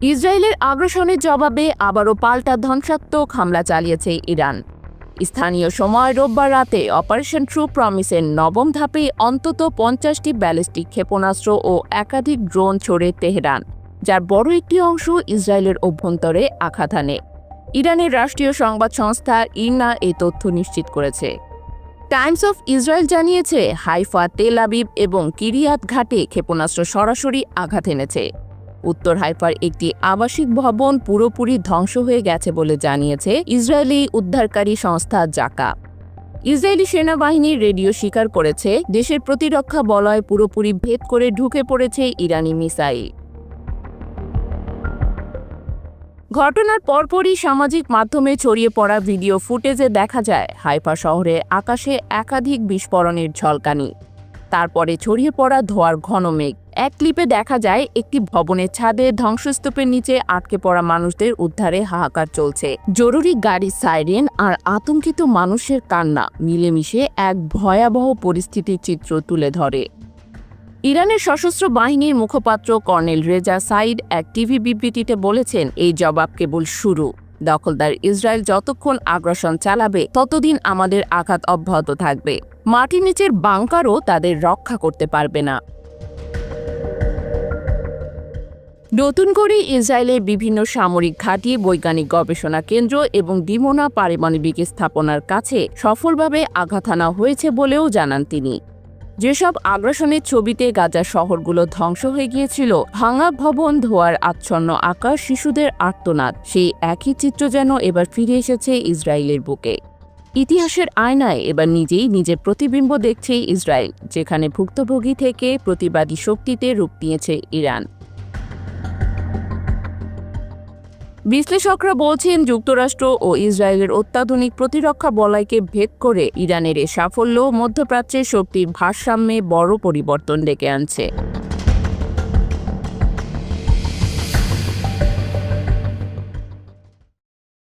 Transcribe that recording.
ইসরায়েলের আগ্রাসনের জবাবে আবারও পাল্টা ধ্বংসাত্মক হামলা চালিয়েছে ইরান। স্থানীয় সময় রোববার রাতে অপারেশন ট্রু প্রমিসের নবম ধাপে অন্তত 50টি ব্যালিস্টিক ক্ষেপণাস্ত্র ও একাধিক ড্রোন ছোড়ে তেহরান, যার বড় একটি অংশ ইসরায়েলের অভ্যন্তরে আঘাত হানে। ইরানের রাষ্ট্রীয় সংবাদ সংস্থা ইরনা এই তথ্য নিশ্চিত করেছে। টাইমস অফ ইসরায়েল জানিয়েছে, হাইফা, তেল আবিব এবং কিরিয়াত ঘাটে ক্ষেপণাস্ত্র সরাসরি আঘাত এনেছে। উত্তর হাইফার একটি আবাসিক ভবন পুরোপুরি ধ্বংস হয়ে গেছে বলে জানিয়েছে ইসরায়েলি উদ্ধারকারী সংস্থা জাকা। ইসরায়েলি সেনাবাহিনীর রেডিও স্বীকার করেছে, দেশের প্রতিরক্ষা বলয় পুরোপুরি ভেদ করে ঢুকে পড়েছে ইরানি মিসাইল। ঘটনার পরপরই সামাজিক মাধ্যমে ছড়িয়ে পড়া ভিডিও ফুটেজে দেখা যায় হাইফা শহরে আকাশে একাধিক বিস্ফোরণের ঝলকানি, তারপরে ছড়িয়ে পড়া ধোঁয়ার ঘন মেঘ। এক ক্লিপে দেখা যায় একটি ভবনের ছাদে ধ্বংসস্তূপের নিচে আটকে পড়া মানুষদের উদ্ধারে হাহাকার চলছে। জরুরি গাড়ির সাইরেন আর আতঙ্কিত মানুষের কান্না মিলেমিশে এক ভয়াবহ পরিস্থিতির চিত্র তুলে ধরে। ইরানের সশস্ত্র বাহিনীর মুখপাত্র কর্নেল রেজা সাইদ এক টিভি বিবৃতিতে বলেছেন, এই জবাব কেবল শুরু। দখলদার ইসরায়েল যতক্ষণ আগ্রাসন চালাবে ততদিন আমাদের আঘাত অব্যাহত থাকবে। মাটির নিচের বাংকারও তাদের রক্ষা করতে পারবে না। নতুন করে ইসরায়েলের বিভিন্ন সামরিক ঘাঁটি, বৈজ্ঞানিক গবেষণা কেন্দ্র এবং দিমোনা পারমাণবিক স্থাপনার কাছে সফলভাবে আঘাত হানা হয়েছে বলেও জানান তিনি। যেসব আগ্রাসনের ছবিতে গাজার শহরগুলো ধ্বংস হয়ে গিয়েছিল, ভাঙা ভবন, ধোঁয়ার আচ্ছন্ন আকাশ, শিশুদের আর্তনাদ, সেই একই চিত্র যেন এবার ফিরে এসেছে ইসরায়েলের বুকে। ইতিহাসের আয়নায় এবার নিজেই নিজের প্রতিবিম্ব দেখছে ইসরায়েল, যেখানে ভুক্তভোগী থেকে প্রতিবাদী শক্তিতে রূপ নিয়েছে ইরান। বিশ্লেষকরা বলছেন, যুক্তরাষ্ট্র ও ইসরায়েলের অত্যাধুনিক প্রতিরক্ষা বলয়কে ভেদ করে ইরানের এ সাফল্য মধ্যপ্রাচ্যের শক্তির ভারসাম্যে বড় পরিবর্তন ডেকে আনছে।